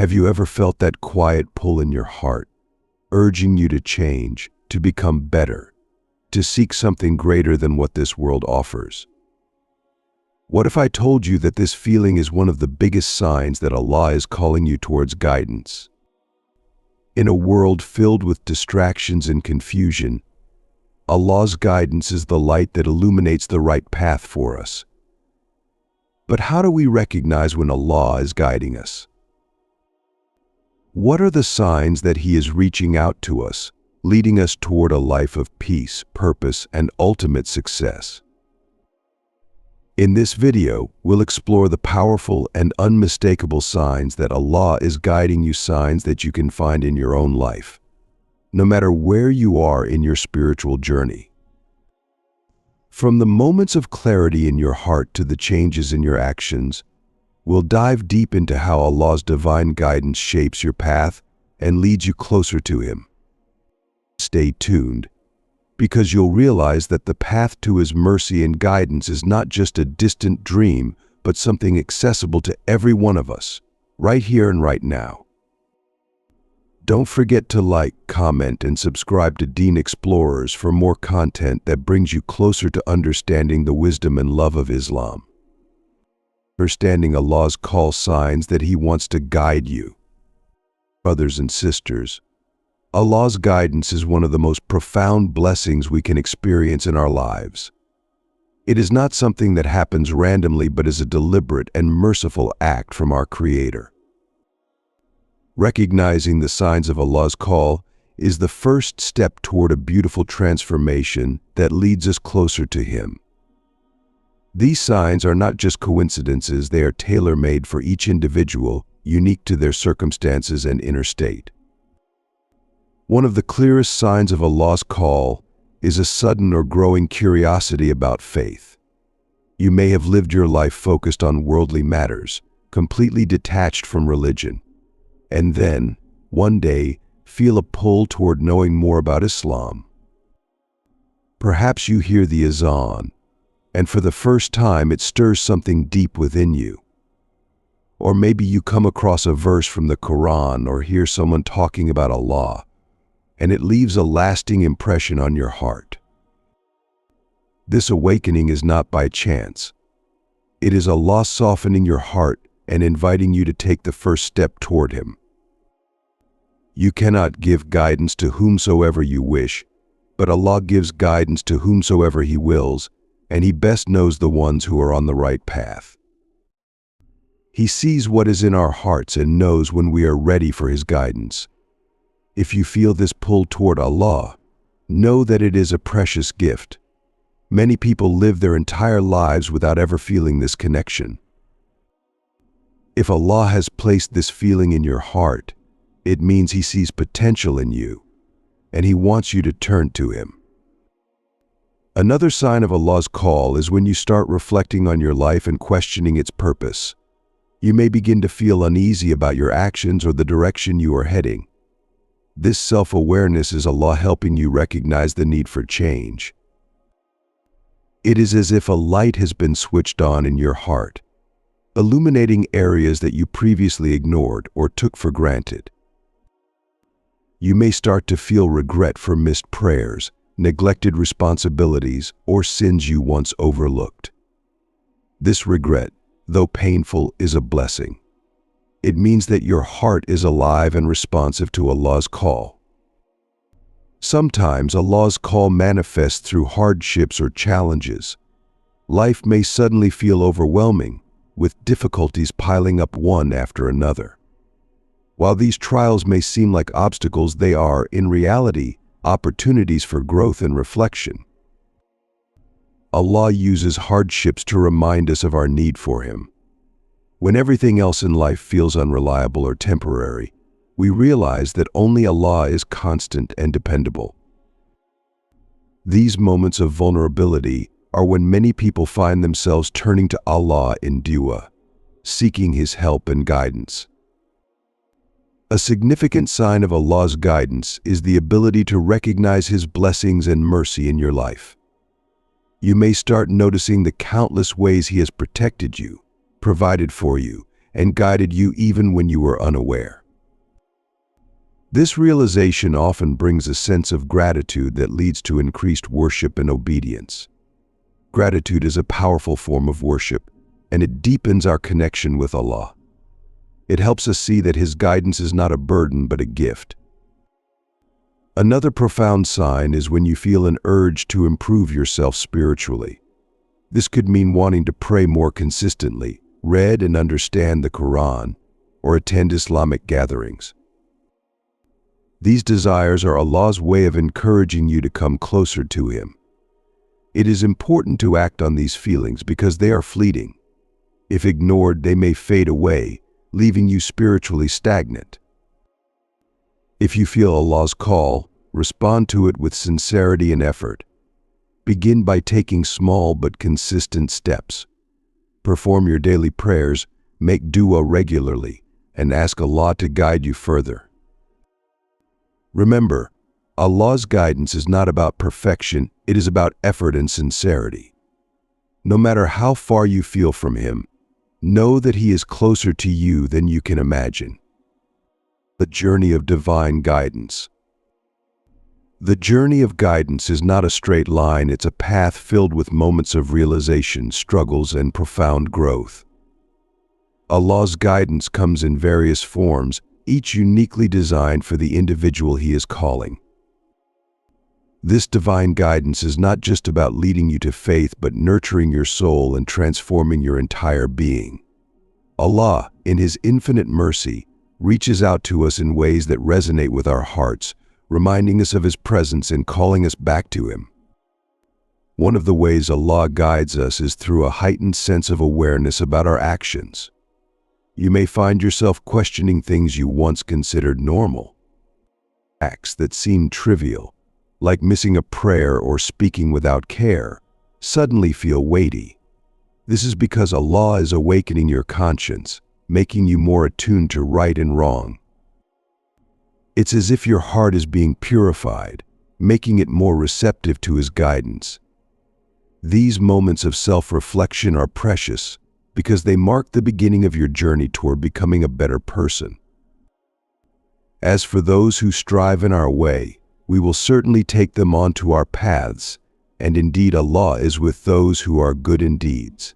Have you ever felt that quiet pull in your heart, urging you to change, to become better, to seek something greater than what this world offers? What if I told you that this feeling is one of the biggest signs that Allah is calling you towards guidance? In a world filled with distractions and confusion, Allah's guidance is the light that illuminates the right path for us. But how do we recognize when Allah is guiding us? What are the signs that He is reaching out to us, leading us toward a life of peace, purpose, and ultimate success? In this video, we'll explore the powerful and unmistakable signs that Allah is guiding you, signs that you can find in your own life, no matter where you are in your spiritual journey. From the moments of clarity in your heart to the changes in your actions, we'll dive deep into how Allah's divine guidance shapes your path and leads you closer to Him. Stay tuned, because you'll realize that the path to His mercy and guidance is not just a distant dream, but something accessible to every one of us, right here and right now. Don't forget to like, comment, and subscribe to Deen Explorers for more content that brings you closer to understanding the wisdom and love of Islam. Understanding Allah's call, signs that He wants to guide you. Brothers and sisters, Allah's guidance is one of the most profound blessings we can experience in our lives. It is not something that happens randomly, but is a deliberate and merciful act from our Creator. Recognizing the signs of Allah's call is the first step toward a beautiful transformation that leads us closer to Him. These signs are not just coincidences, they are tailor-made for each individual, unique to their circumstances and inner state. One of the clearest signs of Allah's call is a sudden or growing curiosity about faith. You may have lived your life focused on worldly matters, completely detached from religion, and then, one day, feel a pull toward knowing more about Islam. Perhaps you hear the azan, and for the first time it stirs something deep within you. Or maybe you come across a verse from the Quran or hear someone talking about Allah, and it leaves a lasting impression on your heart. This awakening is not by chance. It is Allah softening your heart and inviting you to take the first step toward Him. You cannot give guidance to whomsoever you wish, but Allah gives guidance to whomsoever He wills, and He best knows the ones who are on the right path. He sees what is in our hearts and knows when we are ready for His guidance. If you feel this pull toward Allah, know that it is a precious gift. Many people live their entire lives without ever feeling this connection. If Allah has placed this feeling in your heart, it means He sees potential in you, and He wants you to turn to Him. Another sign of Allah's call is when you start reflecting on your life and questioning its purpose. You may begin to feel uneasy about your actions or the direction you are heading. This self-awareness is Allah helping you recognize the need for change. It is as if a light has been switched on in your heart, illuminating areas that you previously ignored or took for granted. You may start to feel regret for missed prayers, neglected responsibilities, or sins you once overlooked. This regret, though painful, is a blessing. It means that your heart is alive and responsive to Allah's call. Sometimes Allah's call manifests through hardships or challenges. Life may suddenly feel overwhelming, with difficulties piling up one after another. While these trials may seem like obstacles, they are, in reality, opportunities for growth and reflection. Allah uses hardships to remind us of our need for Him. When everything else in life feels unreliable or temporary, we realize that only Allah is constant and dependable. These moments of vulnerability are when many people find themselves turning to Allah in dua, seeking His help and guidance. A significant sign of Allah's guidance is the ability to recognize His blessings and mercy in your life. You may start noticing the countless ways He has protected you, provided for you, and guided you even when you were unaware. This realization often brings a sense of gratitude that leads to increased worship and obedience. Gratitude is a powerful form of worship, and it deepens our connection with Allah. It helps us see that His guidance is not a burden but a gift. Another profound sign is when you feel an urge to improve yourself spiritually. This could mean wanting to pray more consistently, read and understand the Quran, or attend Islamic gatherings. These desires are Allah's way of encouraging you to come closer to Him. It is important to act on these feelings because they are fleeting. If ignored, they may fade away, leaving you spiritually stagnant. If you feel Allah's call, respond to it with sincerity and effort. Begin by taking small but consistent steps. Perform your daily prayers, make dua regularly, and ask Allah to guide you further. Remember, Allah's guidance is not about perfection, it is about effort and sincerity. No matter how far you feel from Him, know that He is closer to you than you can imagine. The journey of divine guidance. The journey of guidance is not a straight line, it's a path filled with moments of realization, struggles, and profound growth. Allah's guidance comes in various forms, each uniquely designed for the individual He is calling. This divine guidance is not just about leading you to faith but nurturing your soul and transforming your entire being. Allah, in His infinite mercy, reaches out to us in ways that resonate with our hearts, reminding us of His presence and calling us back to Him. One of the ways Allah guides us is through a heightened sense of awareness about our actions. You may find yourself questioning things you once considered normal. Acts that seemed trivial, like missing a prayer or speaking without care, suddenly feel weighty. This is because Allah is awakening your conscience, making you more attuned to right and wrong. It's as if your heart is being purified, making it more receptive to His guidance. These moments of self-reflection are precious because they mark the beginning of your journey toward becoming a better person. As for those who strive in our way, we will certainly take them onto our paths, and indeed Allah is with those who are good in deeds.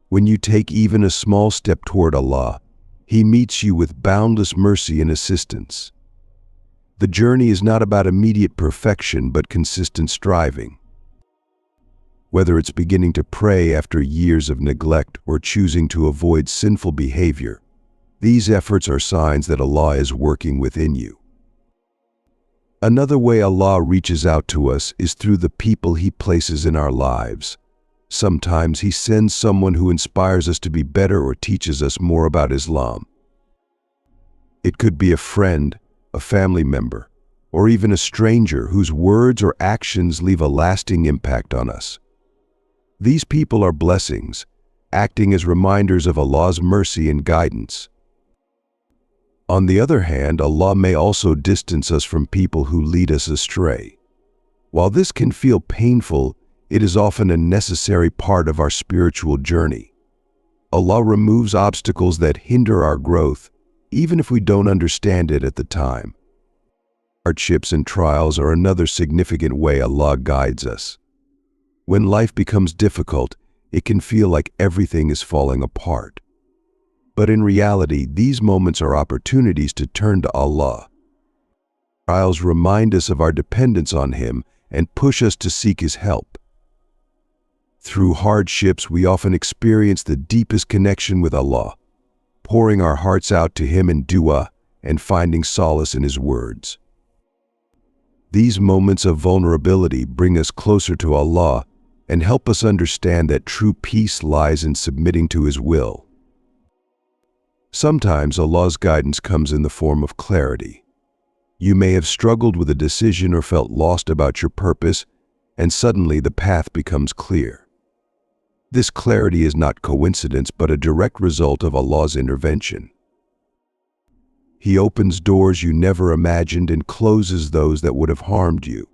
When you take even a small step toward Allah, He meets you with boundless mercy and assistance. The journey is not about immediate perfection but consistent striving. Whether it's beginning to pray after years of neglect or choosing to avoid sinful behavior, these efforts are signs that Allah is working within you. Another way Allah reaches out to us is through the people He places in our lives. Sometimes He sends someone who inspires us to be better or teaches us more about Islam. It could be a friend, a family member, or even a stranger whose words or actions leave a lasting impact on us. These people are blessings, acting as reminders of Allah's mercy and guidance. On the other hand, Allah may also distance us from people who lead us astray. While this can feel painful, it is often a necessary part of our spiritual journey. Allah removes obstacles that hinder our growth, even if we don't understand it at the time. Hardships and trials are another significant way Allah guides us. When life becomes difficult, it can feel like everything is falling apart. But in reality, these moments are opportunities to turn to Allah. Trials remind us of our dependence on Him and push us to seek His help. Through hardships, we often experience the deepest connection with Allah, pouring our hearts out to Him in dua and finding solace in His words. These moments of vulnerability bring us closer to Allah and help us understand that true peace lies in submitting to His will. Sometimes Allah's guidance comes in the form of clarity. You may have struggled with a decision or felt lost about your purpose, and suddenly the path becomes clear. This clarity is not coincidence but a direct result of Allah's intervention. He opens doors you never imagined and closes those that would have harmed you.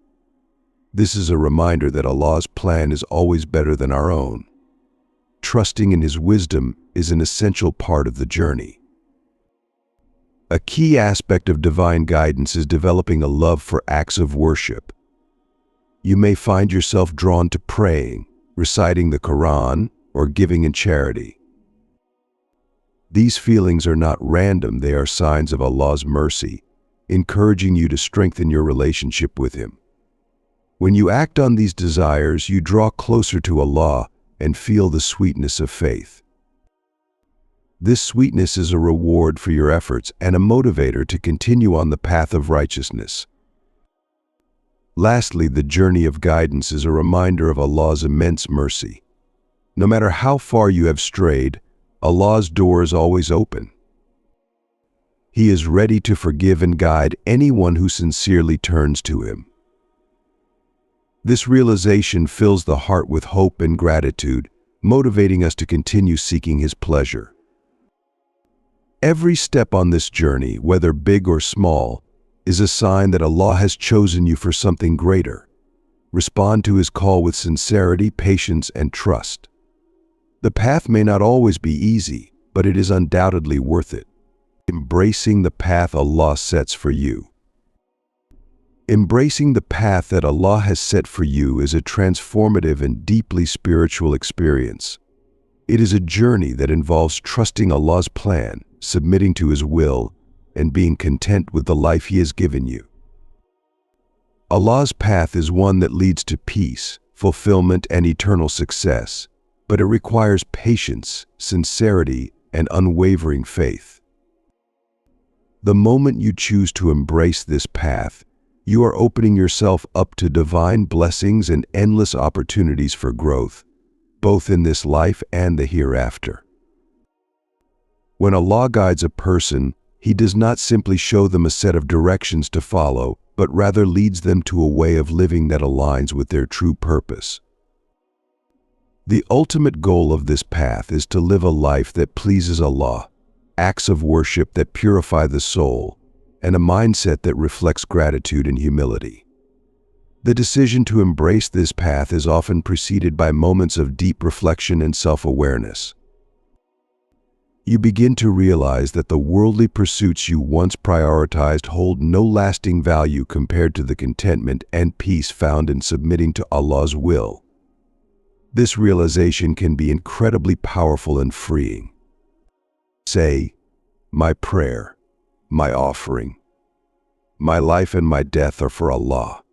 This is a reminder that Allah's plan is always better than our own. trusting in His wisdom is an essential part of the journey. A key aspect of divine guidance is developing a love for acts of worship. You may find yourself drawn to praying, reciting the Quran, or giving in charity. These feelings are not random, they are signs of Allah's mercy, encouraging you to strengthen your relationship with Him. When you act on these desires, you draw closer to Allah and feel the sweetness of faith. This sweetness is a reward for your efforts and a motivator to continue on the path of righteousness. Lastly, the journey of guidance is a reminder of Allah's immense mercy. No matter how far you have strayed, Allah's door is always open. He is ready to forgive and guide anyone who sincerely turns to Him. This realization fills the heart with hope and gratitude, motivating us to continue seeking His pleasure. Every step on this journey, whether big or small, is a sign that Allah has chosen you for something greater. Respond to His call with sincerity, patience, and trust. The path may not always be easy, but it is undoubtedly worth it. Embracing the path Allah sets for you. Embracing the path that Allah has set for you is a transformative and deeply spiritual experience. It is a journey that involves trusting Allah's plan, submitting to His will, and being content with the life He has given you. Allah's path is one that leads to peace, fulfillment, and eternal success, but it requires patience, sincerity, and unwavering faith. The moment you choose to embrace this path, you are opening yourself up to divine blessings and endless opportunities for growth, both in this life and the hereafter. When Allah guides a person, He does not simply show them a set of directions to follow, but rather leads them to a way of living that aligns with their true purpose. The ultimate goal of this path is to live a life that pleases Allah, acts of worship that purify the soul, and a mindset that reflects gratitude and humility. The decision to embrace this path is often preceded by moments of deep reflection and self-awareness. You begin to realize that the worldly pursuits you once prioritized hold no lasting value compared to the contentment and peace found in submitting to Allah's will. This realization can be incredibly powerful and freeing. Say, "My prayer, my offering, my life and my death are for Allah,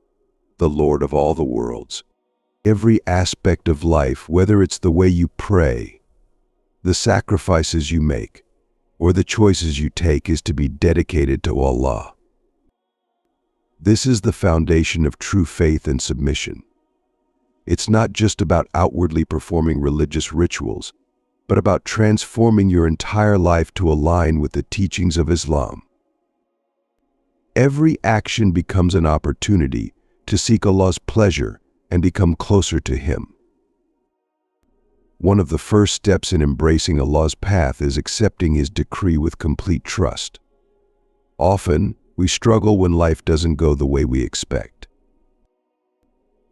the Lord of all the worlds." Every aspect of life, whether it's the way you pray, the sacrifices you make, or the choices you take, is to be dedicated to Allah. This is the foundation of true faith and submission. It's not just about outwardly performing religious rituals, but about transforming your entire life to align with the teachings of Islam. Every action becomes an opportunity to seek Allah's pleasure and become closer to Him. One of the first steps in embracing Allah's path is accepting His decree with complete trust. Often, we struggle when life doesn't go the way we expect.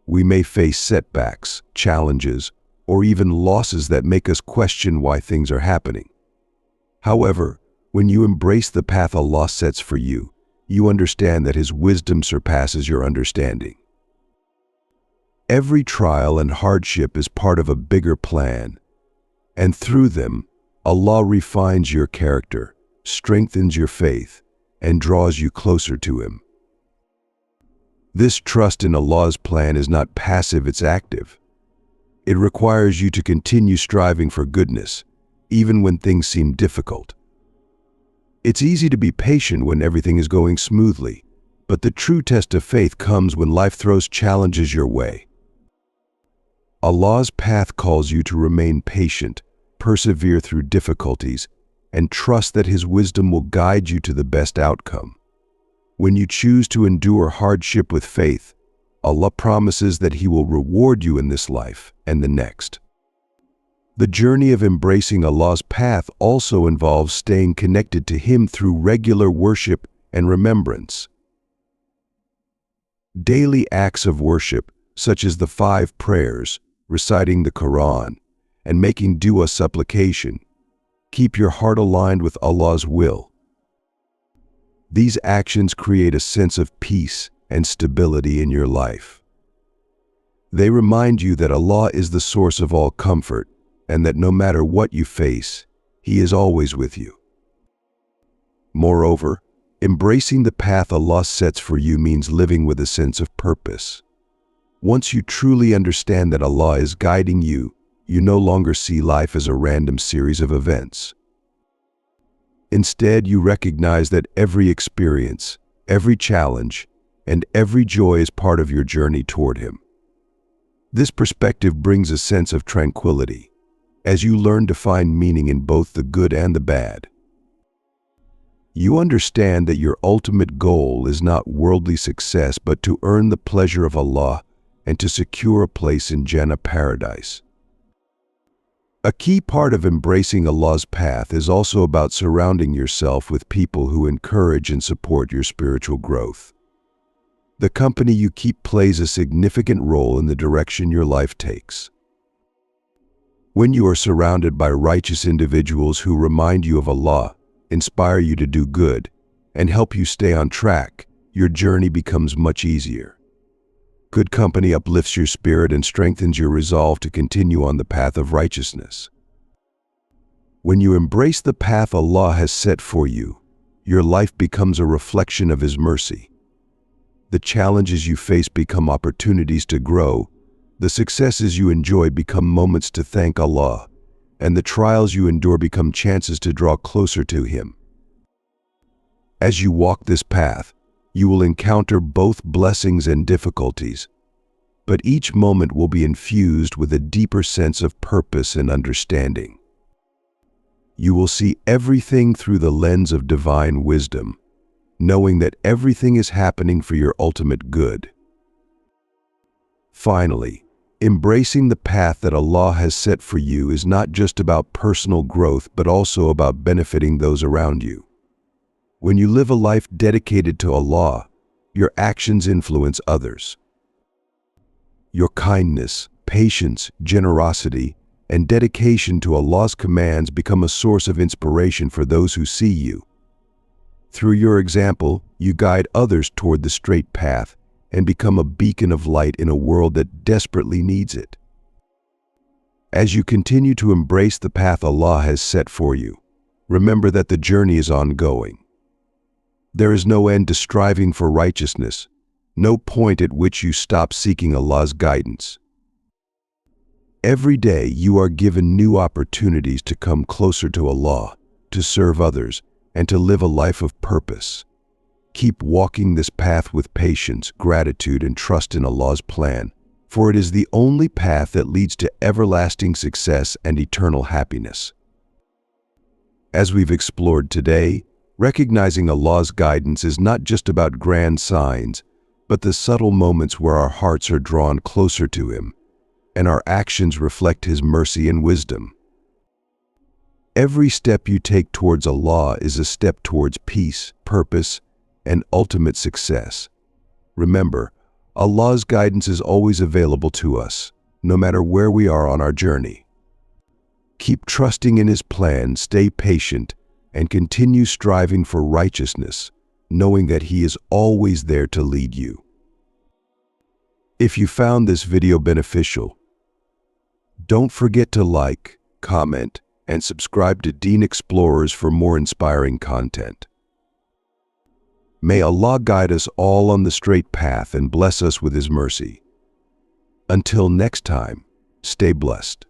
We may face setbacks, challenges, or even losses that make us question why things are happening. However, when you embrace the path Allah sets for you, you understand that His wisdom surpasses your understanding. Every trial and hardship is part of a bigger plan, and through them, Allah refines your character, strengthens your faith, and draws you closer to Him. This trust in Allah's plan is not passive, it's active. It requires you to continue striving for goodness, even when things seem difficult. It's easy to be patient when everything is going smoothly, but the true test of faith comes when life throws challenges your way. Allah's path calls you to remain patient, persevere through difficulties, and trust that His wisdom will guide you to the best outcome. When you choose to endure hardship with faith, Allah promises that He will reward you in this life and the next. The journey of embracing Allah's path also involves staying connected to Him through regular worship and remembrance. Daily acts of worship, such as the 5 prayers, reciting the Quran, and making dua supplication. Keep your heart aligned with Allah's will. These actions create a sense of peace and stability in your life. They remind you that Allah is the source of all comfort and that no matter what you face, He is always with you. Moreover, embracing the path Allah sets for you means living with a sense of purpose. Once you truly understand that Allah is guiding you, you no longer see life as a random series of events. Instead, you recognize that every experience, every challenge, and every joy is part of your journey toward Him. This perspective brings a sense of tranquility, as you learn to find meaning in both the good and the bad. You understand that your ultimate goal is not worldly success, but to earn the pleasure of Allah and to secure a place in Jannah paradise. A key part of embracing Allah's path is also about surrounding yourself with people who encourage and support your spiritual growth. The company you keep plays a significant role in the direction your life takes. When you are surrounded by righteous individuals who remind you of Allah, inspire you to do good, and help you stay on track, your journey becomes much easier. Good company uplifts your spirit and strengthens your resolve to continue on the path of righteousness. When you embrace the path Allah has set for you, your life becomes a reflection of His mercy. The challenges you face become opportunities to grow, the successes you enjoy become moments to thank Allah, and the trials you endure become chances to draw closer to Him. As you walk this path, you will encounter both blessings and difficulties, but each moment will be infused with a deeper sense of purpose and understanding. You will see everything through the lens of divine wisdom, knowing that everything is happening for your ultimate good. Finally, embracing the path that Allah has set for you is not just about personal growth, but also about benefiting those around you. When you live a life dedicated to Allah, your actions influence others. Your kindness, patience, generosity, and dedication to Allah's commands become a source of inspiration for those who see you. Through your example, you guide others toward the straight path and become a beacon of light in a world that desperately needs it. As you continue to embrace the path Allah has set for you, remember that the journey is ongoing. There is no end to striving for righteousness, no point at which you stop seeking Allah's guidance. Every day you are given new opportunities to come closer to Allah, to serve others, and to live a life of purpose. Keep walking this path with patience, gratitude, and trust in Allah's plan, for it is the only path that leads to everlasting success and eternal happiness. As we've explored today, recognizing Allah's guidance is not just about grand signs, but the subtle moments where our hearts are drawn closer to Him, and our actions reflect His mercy and wisdom. Every step you take towards Allah is a step towards peace, purpose, and ultimate success. Remember, Allah's guidance is always available to us, no matter where we are on our journey. Keep trusting in His plan, stay patient, and continue striving for righteousness, knowing that He is always there to lead you. If you found this video beneficial, don't forget to like, comment, and subscribe to Deen Explorers for more inspiring content. May Allah guide us all on the straight path and bless us with His mercy. Until next time, stay blessed.